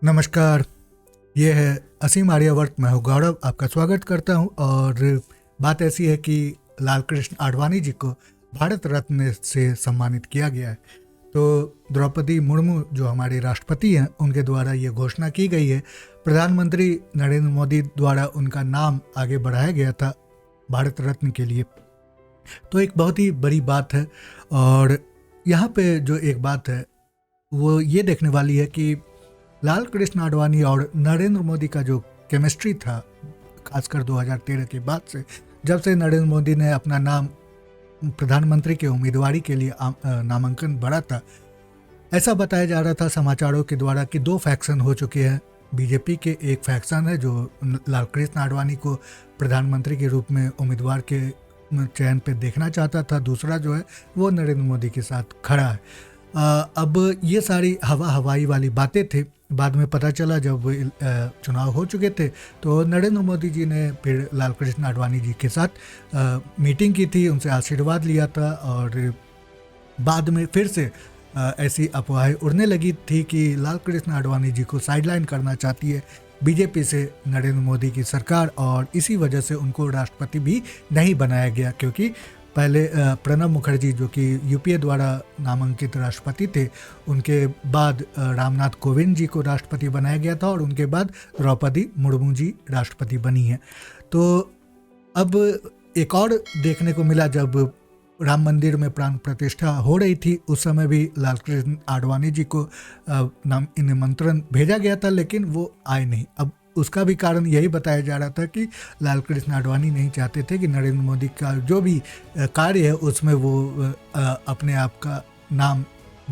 नमस्कार। ये है असीम आर्यावर्त। मैं हूँ गौरव, आपका स्वागत करता हूँ। और बात ऐसी है कि लाल कृष्ण आडवाणी जी को भारत रत्न से सम्मानित किया गया है। तो द्रौपदी मुर्मू जो हमारे राष्ट्रपति हैं, उनके द्वारा ये घोषणा की गई है। प्रधानमंत्री नरेंद्र मोदी द्वारा उनका नाम आगे बढ़ाया गया था भारत रत्न के लिए। तो एक बहुत ही बड़ी बात है। और यहाँ पे जो एक बात है वो ये देखने वाली है कि लाल कृष्ण आडवाणी और नरेंद्र मोदी का जो केमिस्ट्री था, खासकर 2013 के बाद से, जब से नरेंद्र मोदी ने अपना नाम प्रधानमंत्री के उम्मीदवारी के लिए नामांकन भरा था, ऐसा बताया जा रहा था समाचारों के द्वारा कि दो फैक्शन हो चुके हैं। बीजेपी के एक फैक्शन है जो लाल कृष्ण आडवाणी को प्रधानमंत्री के रूप में उम्मीदवार के चयन पे देखना चाहता था, दूसरा जो है वो नरेंद्र मोदी के साथ खड़ा है। अब ये सारी हवाई वाली बातें थी। बाद में पता चला जब चुनाव हो चुके थे तो नरेंद्र मोदी जी ने फिर लाल कृष्ण आडवाणी जी के साथ मीटिंग की थी, उनसे आशीर्वाद लिया था। और बाद में फिर से ऐसी अफवाहें उड़ने लगी थी कि लाल कृष्ण आडवाणी जी को साइडलाइन करना चाहती है बीजेपी से नरेंद्र मोदी की सरकार, और इसी वजह से उनको राष्ट्रपति भी नहीं बनाया गया। क्योंकि पहले प्रणब मुखर्जी जो कि यूपीए द्वारा नामांकित राष्ट्रपति थे, उनके बाद रामनाथ कोविंद जी को राष्ट्रपति बनाया गया था, और उनके बाद द्रौपदी मुर्मू जी राष्ट्रपति बनी हैं। तो अब एक और देखने को मिला, जब राम मंदिर में प्राण प्रतिष्ठा हो रही थी उस समय भी लाल कृष्ण आडवाणी जी को निमंत्रण भेजा गया था, लेकिन वो आए नहीं। अब उसका भी कारण यही बताया जा रहा था कि लाल कृष्ण आडवाणी नहीं चाहते थे कि नरेंद्र मोदी का जो भी कार्य है उसमें वो अपने आप का नाम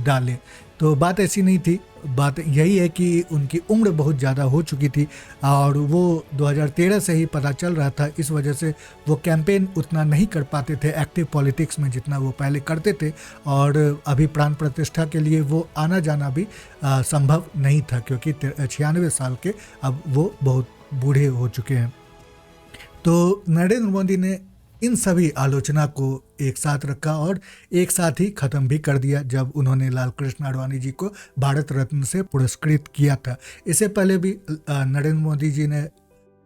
डाले। तो बात ऐसी नहीं थी। बात यही है कि उनकी उम्र बहुत ज़्यादा हो चुकी थी और वो 2013 से ही पता चल रहा था। इस वजह से वो कैंपेन उतना नहीं कर पाते थे एक्टिव पॉलिटिक्स में जितना वो पहले करते थे, और अभी प्राण प्रतिष्ठा के लिए वो आना जाना भी संभव नहीं था, क्योंकि 96 साल के अब वो बहुत बूढ़े हो चुके हैं। तो नरेंद्र मोदी ने इन सभी आलोचना को एक साथ रखा और एक साथ ही ख़त्म भी कर दिया जब उन्होंने लाल कृष्ण आडवाणी जी को भारत रत्न से पुरस्कृत किया था। इससे पहले भी नरेंद्र मोदी जी ने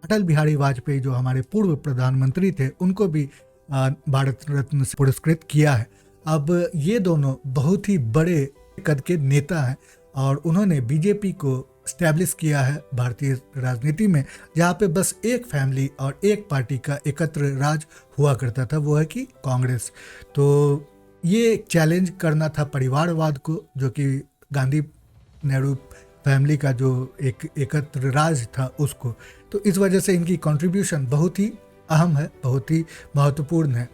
अटल बिहारी वाजपेयी जो हमारे पूर्व प्रधानमंत्री थे, उनको भी भारत रत्न से पुरस्कृत किया है। अब ये दोनों बहुत ही बड़े कद के नेता हैं और उन्होंने बीजेपी को स्टैब्लिश किया है भारतीय राजनीति में, जहाँ पे बस एक फैमिली और एक पार्टी का एकत्र राज हुआ करता था, वो है कि कांग्रेस। तो ये चैलेंज करना था परिवारवाद को, जो कि गांधी नेहरू फैमिली का जो एक एकत्र राज था उसको। तो इस वजह से इनकी कंट्रीब्यूशन बहुत ही अहम है, बहुत ही महत्वपूर्ण है।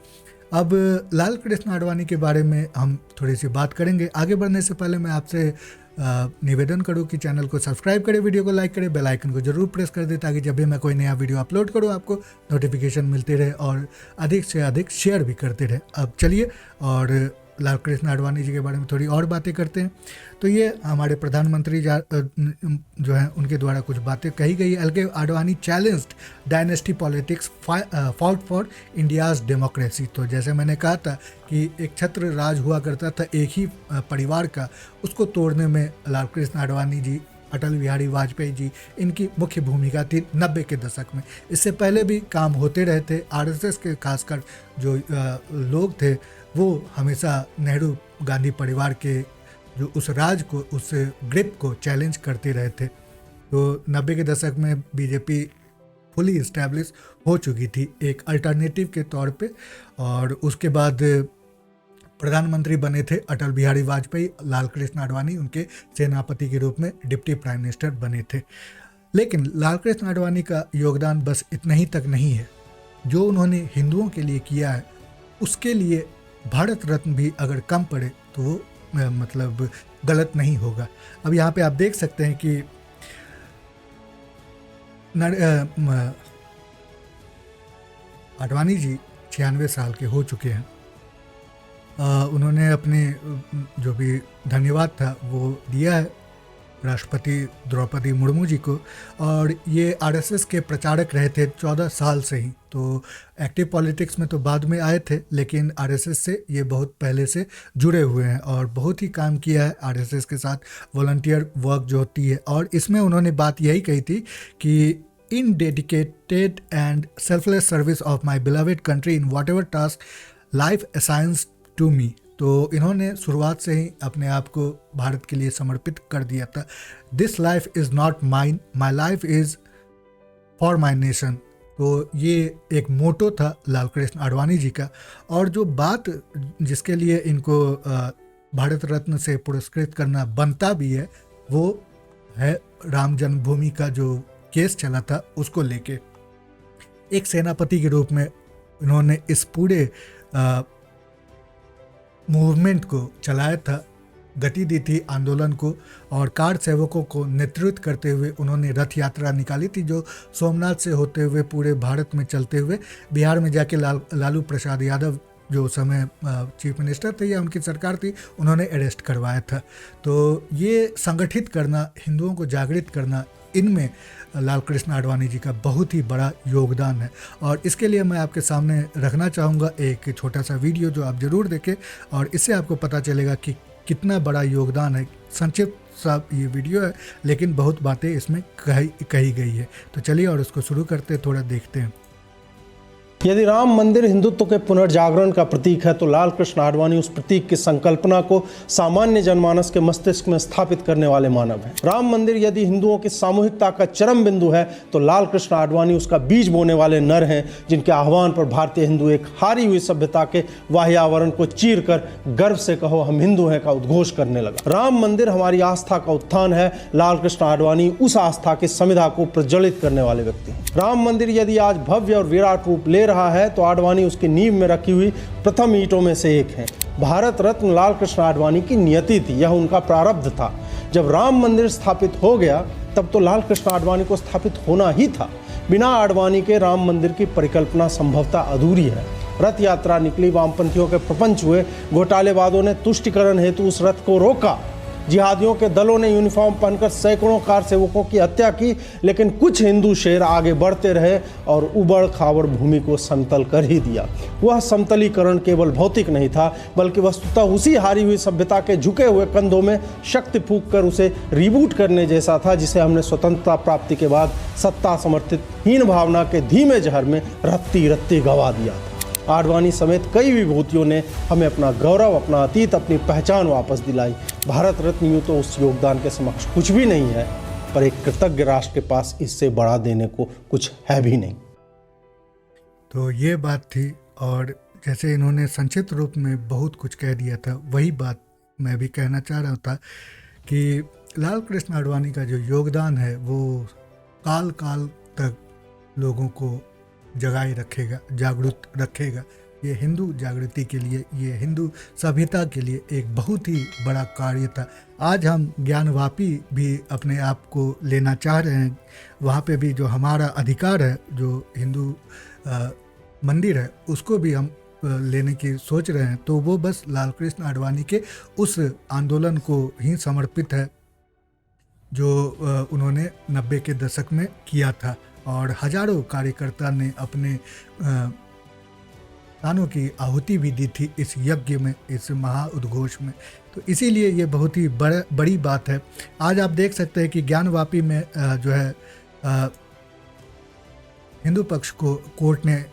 अब लाल कृष्ण आडवाणी के बारे में हम थोड़ी सी बात करेंगे। आगे बढ़ने से पहले मैं आपसे निवेदन करूं कि चैनल को सब्सक्राइब करें, वीडियो को लाइक करें, बेल आइकन को जरूर प्रेस कर दें ताकि जब भी मैं कोई नया वीडियो अपलोड करूं आपको नोटिफिकेशन मिलते रहे, और अधिक से अधिक शेयर भी करते रहे। अब चलिए और लाल कृष्ण आडवाणी जी के बारे में थोड़ी और बातें करते हैं। तो ये हमारे प्रधानमंत्री जो हैं उनके द्वारा कुछ बातें कही गई। LK. Advani challenged dynasty politics, fault for India's democracy. तो जैसे मैंने कहा था कि एक छत्र राज हुआ करता था एक ही परिवार का, उसको तोड़ने में लाल कृष्ण आडवाणी जी, अटल बिहारी वाजपेयी जी, इनकी मुख्य भूमिका थी 90 के दशक में। इससे पहले भी काम होते रहे थे। आरएसएस के खासकर जो लोग थे वो हमेशा नेहरू गांधी परिवार के जो उस राज को, उस ग्रिप को चैलेंज करते रहे थे। तो 90 के दशक में बीजेपी फुली इस्टेब्लिश हो चुकी थी एक अल्टरनेटिव के तौर पे, और उसके बाद प्रधानमंत्री बने थे अटल बिहारी वाजपेयी। लाल कृष्ण आडवाणी उनके सेनापति के रूप में डिप्टी प्राइम मिनिस्टर बने थे। लेकिन लाल कृष्ण आडवाणी का योगदान बस इतना ही तक नहीं है। जो उन्होंने हिंदुओं के लिए किया है उसके लिए भारत रत्न भी अगर कम पड़े तो वो मतलब गलत नहीं होगा। अब यहाँ पे आप देख सकते हैं कि आडवाणी जी 96 साल के हो चुके हैं। उन्होंने अपने जो भी धन्यवाद था वो दिया है राष्ट्रपति द्रौपदी मुर्मू जी को। और ये आरएसएस के प्रचारक रहे थे 14 साल से ही, तो एक्टिव पॉलिटिक्स में तो बाद में आए थे, लेकिन आरएसएस से ये बहुत पहले से जुड़े हुए हैं और बहुत ही काम किया है आरएसएस के साथ, वॉलंटियर वर्क जो होती है। और इसमें उन्होंने बात यही कही थी कि in dedicated and selfless service of my beloved country in whatever task life assigns to me. तो इन्होंने शुरुआत से ही अपने आप को भारत के लिए समर्पित कर दिया था। This life is not mine, my life is for my nation. तो ये एक मोटो था लाल कृष्ण आडवाणी जी का। और जो बात जिसके लिए इनको भारत रत्न से पुरस्कृत करना बनता भी है, वो है राम जन्मभूमि का जो केस चला था उसको लेके। एक सेनापति के रूप में इन्होंने इस पूरे मूवमेंट को चलाया था, गति दी थी आंदोलन को, और कार सेवकों को नेतृत्व करते हुए उन्होंने रथ यात्रा निकाली थी जो सोमनाथ से होते हुए पूरे भारत में चलते हुए बिहार में जाके लालू प्रसाद यादव जो उस समय चीफ मिनिस्टर थे या उनकी सरकार थी, उन्होंने अरेस्ट करवाया था। तो ये संगठित करना, हिंदुओं को जागृत करना, इनमें लाल कृष्ण आडवाणी जी का बहुत ही बड़ा योगदान है। और इसके लिए मैं आपके सामने रखना चाहूँगा एक छोटा सा वीडियो जो आप ज़रूर देखें, और इससे आपको पता चलेगा कि कितना बड़ा योगदान है। संक्षिप्त सा ये वीडियो है, लेकिन बहुत बातें इसमें कही गई है। तो चलिए और उसको शुरू करते, थोड़ा देखते हैं। यदि राम मंदिर हिंदुत्व के पुनर्जागरण का प्रतीक है तो लाल कृष्ण आडवाणी उस प्रतीक की संकल्पना को सामान्य जनमानस के मस्तिष्क में स्थापित करने वाले मानव हैं। राम मंदिर यदि हिंदुओं की सामूहिकता का चरम बिंदु है तो लाल कृष्ण आडवाणी उसका बीज बोने वाले नर हैं, जिनके आह्वान पर भारतीय हिंदू एक हारी हुई सभ्यता के वाह्यावरण को चीर कर गर्व से कहो हम हिंदू हैं का उद्घोष करने लगा। राम मंदिर हमारी आस्था का उत्थान है। लाल कृष्ण आडवाणी उस आस्था की समिधा को प्रज्वलित करने वाले व्यक्ति हैं। राम मंदिर यदि आज भव्य और विराट रूप ले रहा है तो आडवाणी उसकी नींव में रखी हुई प्रथम ईंटों में से एक है। भारत रत्न लाल कृष्ण आडवाणी की नियति थी, यह उनका प्रारब्ध था। जब राम मंदिर स्थापित हो गया तब तो लाल कृष्ण आडवाणी को स्थापित होना ही था। बिना आडवाणी के राम मंदिर की परिकल्पना संभवतः अधूरी है। रथ यात्रा निकली, वामपंथियों के प्रपंच हुए, घोटालेबाजों ने तुष्टिकरण हेतु उस रथ को रोका, जिहादियों के दलों ने यूनिफॉर्म पहनकर सैकड़ों कार सेवकों की हत्या की, लेकिन कुछ हिंदू शेर आगे बढ़ते रहे और उबड़ खाबड़ भूमि को समतल कर ही दिया। वह समतलीकरण केवल भौतिक नहीं था, बल्कि वस्तुतः उसी हारी हुई सभ्यता के झुके हुए कंधों में शक्ति फूंक कर उसे रिबूट करने जैसा था, जिसे हमने स्वतंत्रता प्राप्ति के बाद सत्ता समर्थित हीन भावना के धीमे जहर में रत्ती रत्ती गवा दिया था। आडवाणी समेत कई विभूतियों ने हमें अपना गौरव, अपना अतीत, अपनी पहचान वापस दिलाई। भारत रत्न यूँ तो उस योगदान के समक्ष कुछ भी नहीं है, पर एक कृतज्ञ राष्ट्र के पास इससे बड़ा देने को कुछ है भी नहीं। तो ये बात थी, और जैसे इन्होंने संक्षिप्त रूप में बहुत कुछ कह दिया था, वही बात मैं भी कहना चाह रहा था कि लाल कृष्ण आडवाणी का जो योगदान है वो काल काल तक लोगों को जगाए रखेगा, जागरूक रखेगा। ये हिंदू जागृति के लिए, ये हिंदू सभ्यता के लिए एक बहुत ही बड़ा कार्य था। आज हम ज्ञानवापी भी अपने आप को लेना चाह रहे हैं, वहाँ पे भी जो हमारा अधिकार है, जो हिंदू मंदिर है, उसको भी हम लेने की सोच रहे हैं। तो वो बस लाल कृष्ण आडवाणी के उस आंदोलन को ही समर्पित है जो उन्होंने 90 के दशक में किया था, और हजारों कार्यकर्ता ने अपने प्राणों की आहुति भी दी थी इस यज्ञ में, इस महाउद्घोष में। तो इसीलिए ये बहुत ही बड़ी बात है। आज आप देख सकते हैं कि ज्ञानवापी में जो है हिंदू पक्ष को कोर्ट ने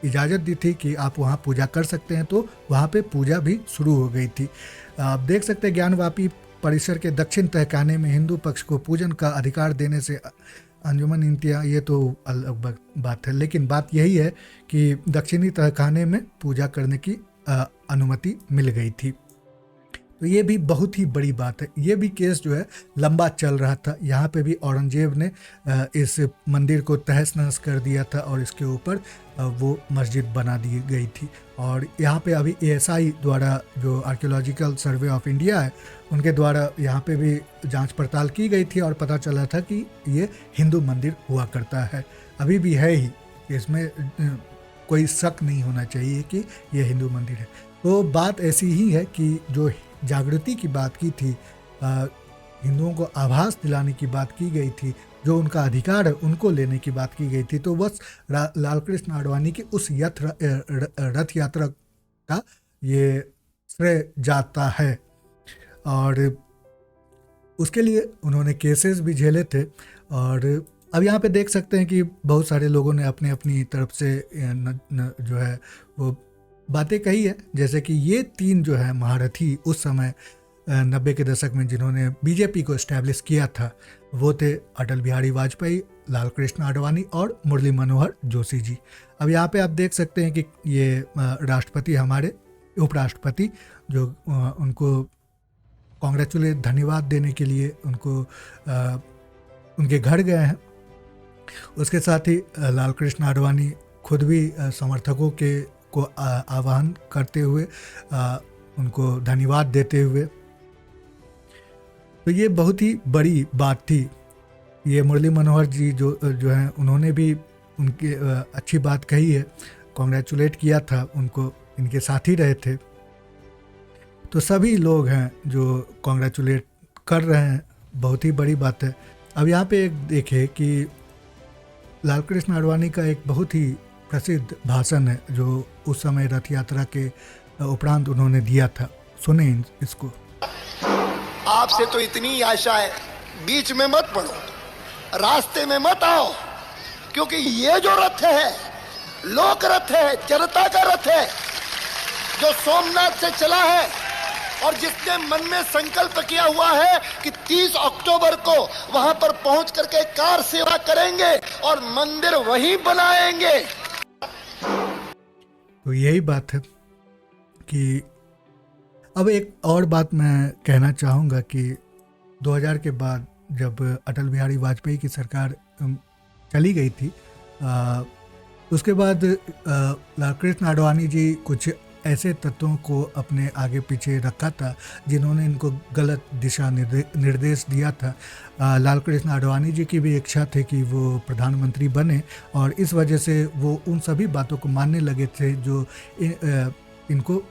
इजाज़त दी थी कि आप वहाँ पूजा कर सकते हैं, तो वहाँ पे पूजा भी शुरू हो गई थी। आप देख सकते हैं ज्ञानवापी परिसर के दक्षिण तहखाने में हिंदू पक्ष को पूजन का अधिकार देने से अंजुमन इंतिया, ये तो अलग बात है, लेकिन बात यही है कि दक्षिणी तहखाने में पूजा करने की अनुमति मिल गई थी। तो ये भी बहुत ही बड़ी बात है। ये भी केस जो है लंबा चल रहा था। यहाँ पे भी औरंगजेब ने इस मंदिर को तहस नहस कर दिया था और इसके ऊपर वो मस्जिद बना दी गई थी। और यहाँ पे अभी ASI द्वारा, जो आर्कियोलॉजिकल सर्वे ऑफ इंडिया है, उनके द्वारा यहाँ पे भी जांच पड़ताल की गई थी और पता चला था कि ये हिंदू मंदिर हुआ करता है, अभी भी है ही, इसमें कोई शक नहीं होना चाहिए कि ये हिंदू मंदिर है। तो बात ऐसी ही है कि जो जागृति की बात की थी हिंदुओं को आभास दिलाने की बात की गई थी, जो उनका अधिकार है उनको लेने की बात की गई थी, तो बस लाल कृष्ण आडवाणी की उस रथ यात्रा का ये श्रेय जाता है। और उसके लिए उन्होंने केसेस भी झेले थे। और अब यहाँ पे देख सकते हैं कि बहुत सारे लोगों ने अपने अपनी तरफ से जो है वो बातें कही है, जैसे कि ये 3 जो है महारथी उस समय 90 के दशक में जिन्होंने बीजेपी को इस्टेब्लिश किया था, वो थे अटल बिहारी वाजपेयी, लाल कृष्ण आडवाणी और मुरली मनोहर जोशी जी। अब यहाँ पे आप देख सकते हैं कि ये राष्ट्रपति, हमारे उपराष्ट्रपति, जो उनको कॉन्ग्रेचुलेट, धन्यवाद देने के लिए उनको उनके घर गए हैं। उसके साथ ही लाल कृष्ण आडवाणी खुद भी समर्थकों के को आह्वान करते हुए उनको धन्यवाद देते हुए, तो ये बहुत ही बड़ी बात थी। ये मुरली मनोहर जी जो हैं, उन्होंने भी उनकी अच्छी बात कही है, कॉन्ग्रेचुलेट किया था उनको, इनके साथ ही रहे थे। तो सभी लोग हैं जो कॉन्ग्रेचुलेट कर रहे हैं, बहुत ही बड़ी बात है। अब यहाँ पे एक देखें कि लाल कृष्ण आडवाणी का एक बहुत ही प्रसिद्ध भाषण है जो उस समय रथ यात्रा के उपरांत उन्होंने दिया था। सुने इसको। आपसे तो इतनी आशा है, बीच में मत पड़ो, रास्ते में मत आओ, क्योंकि ये जो रथ है लोक रथ है, जनता का रथ है, जो सोमनाथ से चला है और जिसने मन में संकल्प किया हुआ है कि 30 अक्टूबर को वहां पर पहुंच करके कार सेवा करेंगे और मंदिर वहीं बनाएंगे। तो यही बात है कि अब एक और बात मैं कहना चाहूँगा कि 2000 के बाद जब अटल बिहारी वाजपेयी की सरकार चली गई थी, उसके बाद लाल कृष्ण आडवाणी जी कुछ ऐसे तत्वों को अपने आगे पीछे रखा था जिन्होंने इनको गलत दिशा निर्देश दिया था। लाल कृष्ण आडवाणी जी की भी इच्छा थी कि वो प्रधानमंत्री बने, और इस वजह से वो उन सभी बातों को मानने लगे थे जो इनको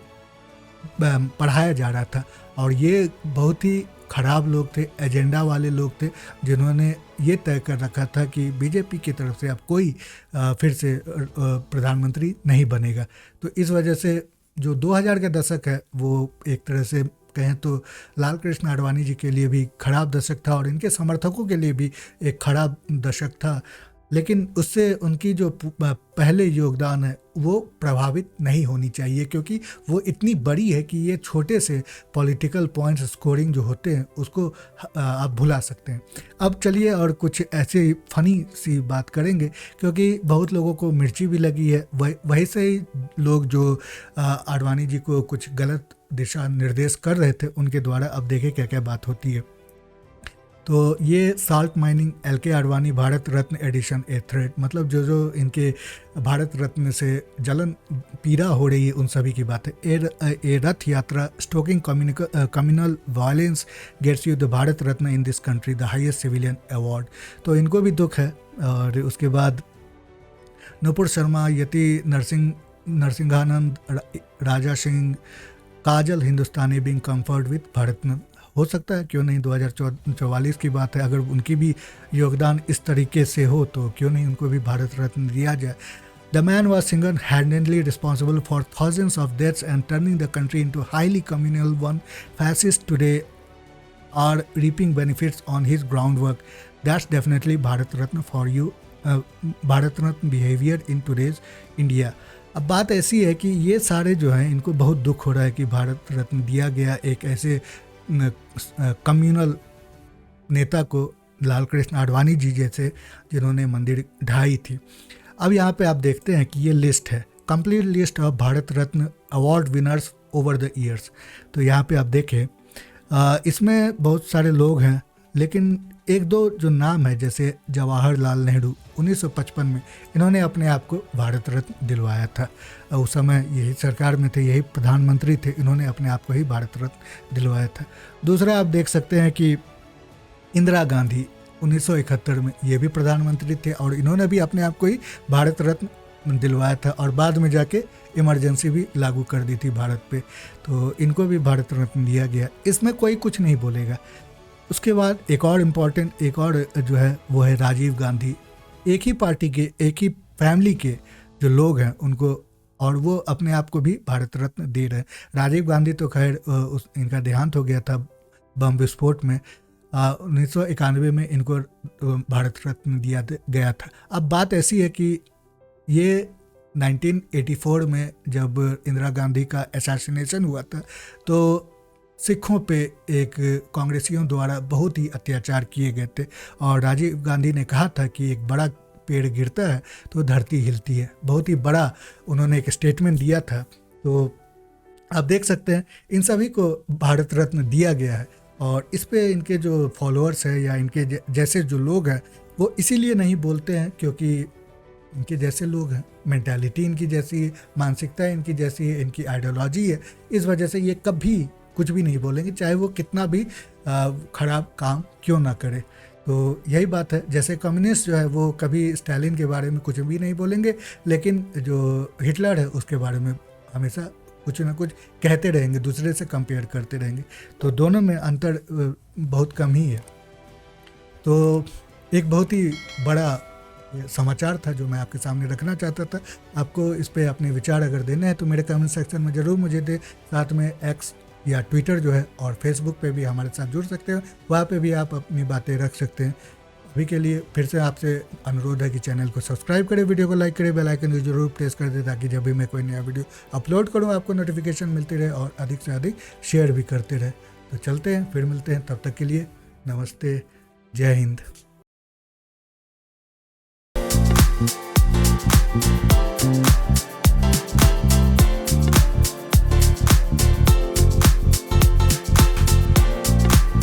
पढ़ाया जा रहा था। और ये बहुत ही खराब लोग थे, एजेंडा वाले लोग थे, जिन्होंने ये तय कर रखा था कि बीजेपी की तरफ से अब कोई फिर से प्रधानमंत्री नहीं बनेगा। तो इस वजह से जो 2000 का दशक है वो एक तरह से कहें तो लाल कृष्ण आडवाणी जी के लिए भी खराब दशक था और इनके समर्थकों के लिए भी एक खराब दशक था। लेकिन उससे उनकी जो पहले योगदान है वो प्रभावित नहीं होनी चाहिए, क्योंकि वो इतनी बड़ी है कि ये छोटे से पॉलिटिकल पॉइंट्स स्कोरिंग जो होते हैं उसको आप भुला सकते हैं। अब चलिए और कुछ ऐसे फनी सी बात करेंगे, क्योंकि बहुत लोगों को मिर्ची भी लगी है। वही से ही लोग जो आडवाणी जी को कुछ गलत दिशा निर्देश कर रहे थे उनके द्वारा अब देखें क्या क्या बात होती है। तो ये salt mining LK Advani Bharat Ratna edition a thread, मतलब जो इनके भारत रत्न से जलन पीड़ा हो रही है उन सभी की बात है। A Rath Yatra stoking communal violence gets you the Bharat Ratna in this country, the highest civilian award. तो इनको भी दुख है। और उसके बाद Nupur Sharma, Yati Narsinghanand, Raja Singh, Kajal Hindustani being conferred with Bharat Ratna. हो सकता है, क्यों नहीं, 2044 की बात है, अगर उनकी भी योगदान इस तरीके से हो तो क्यों नहीं उनको भी भारत रत्न दिया जाए। The man was single-handedly responsible for thousands of deaths and turning the country into highly communal one. Fascists today are reaping benefits on his groundwork. That's definitely Bharat Ratna for you. Bharat Ratna behavior in today's India. अब बात ऐसी है कि ये सारे जो हैं इनको बहुत दुख हो रहा है कि भारत रत्न दिया गया एक ऐसे कम्युनल नेता को, लाल कृष्ण आडवाणी जी जैसे, जिन्होंने मंदिर ढाई थी। अब यहाँ पे आप देखते हैं कि ये लिस्ट है, complete list of Bharat Ratna award winners over the years. तो यहाँ पे आप देखें इसमें बहुत सारे लोग हैं, लेकिन एक दो जो नाम है, जैसे जवाहरलाल नेहरू 1955 में इन्होंने अपने आप को भारत रत्न दिलवाया था। उस समय यही सरकार में थे, यही प्रधानमंत्री थे, इन्होंने अपने आप को ही भारत रत्न दिलवाया था। दूसरा आप देख सकते हैं कि इंदिरा गांधी 1971 में ये भी प्रधानमंत्री थे और इन्होंने भी अपने आप को ही भारत रत्न दिलवाया था, और बाद में जाके इमरजेंसी भी लागू कर दी थी भारत पे, तो इनको भी भारत रत्न दिया गया। इसमें कोई कुछ नहीं बोलेगा। उसके बाद एक और इम्पॉर्टेंट एक और जो है वो है राजीव गांधी। एक ही पार्टी के एक ही फैमिली के जो लोग हैं उनको, और वो अपने आप को भी भारत रत्न दे रहे हैं। राजीव गांधी तो खैर इनका देहांत हो गया था बम विस्फोट में। 1991 में इनको भारत रत्न दिया गया था। अब बात ऐसी है कि ये 1984 में जब इंदिरा गांधी का असैसिनेशन हुआ था तो सिखों पे एक कांग्रेसियों द्वारा बहुत ही अत्याचार किए गए थे, और राजीव गांधी ने कहा था कि एक बड़ा पेड़ गिरता है तो धरती हिलती है। बहुत ही बड़ा उन्होंने एक स्टेटमेंट दिया था। तो आप देख सकते हैं इन सभी को भारत रत्न दिया गया है, और इस पे इनके जो फॉलोअर्स हैं या इनके जैसे जो लोग हैं वो इसीलिए नहीं बोलते हैं क्योंकि इनके जैसे लोग हैं, मेंटालिटी इनकी जैसी, मानसिकता इनकी जैसी, इनकी आइडियोलॉजी है, इस वजह से ये कभी कुछ भी नहीं बोलेंगे, चाहे वो कितना भी खराब काम क्यों ना करे। तो यही बात है, जैसे कम्युनिस्ट जो है वो कभी स्टालिन के बारे में कुछ भी नहीं बोलेंगे, लेकिन जो हिटलर है उसके बारे में हमेशा कुछ ना कुछ कहते रहेंगे, दूसरे से कंपेयर करते रहेंगे। तो दोनों में अंतर बहुत कम ही है। तो एक बहुत ही बड़ा समाचार था जो मैं आपके सामने रखना चाहता था। आपको इस पे अपने विचार अगर देने हैं तो मेरे कमेंट सेक्शन में ज़रूर मुझे दे। साथ में एक्स या ट्विटर जो है और फेसबुक पे भी हमारे साथ जुड़ सकते हो, वहाँ पे भी आप अपनी बातें रख सकते हैं। अभी के लिए फिर से आपसे अनुरोध है कि चैनल को सब्सक्राइब करें, वीडियो को लाइक करें, बेल आइकन को जरूर प्रेस कर दें ताकि जब भी मैं कोई नया वीडियो अपलोड करूँ आपको नोटिफिकेशन मिलती रहे, और अधिक से अधिक शेयर भी करते रहे। तो चलते हैं, फिर मिलते हैं, तब तक के लिए नमस्ते, जय हिंद।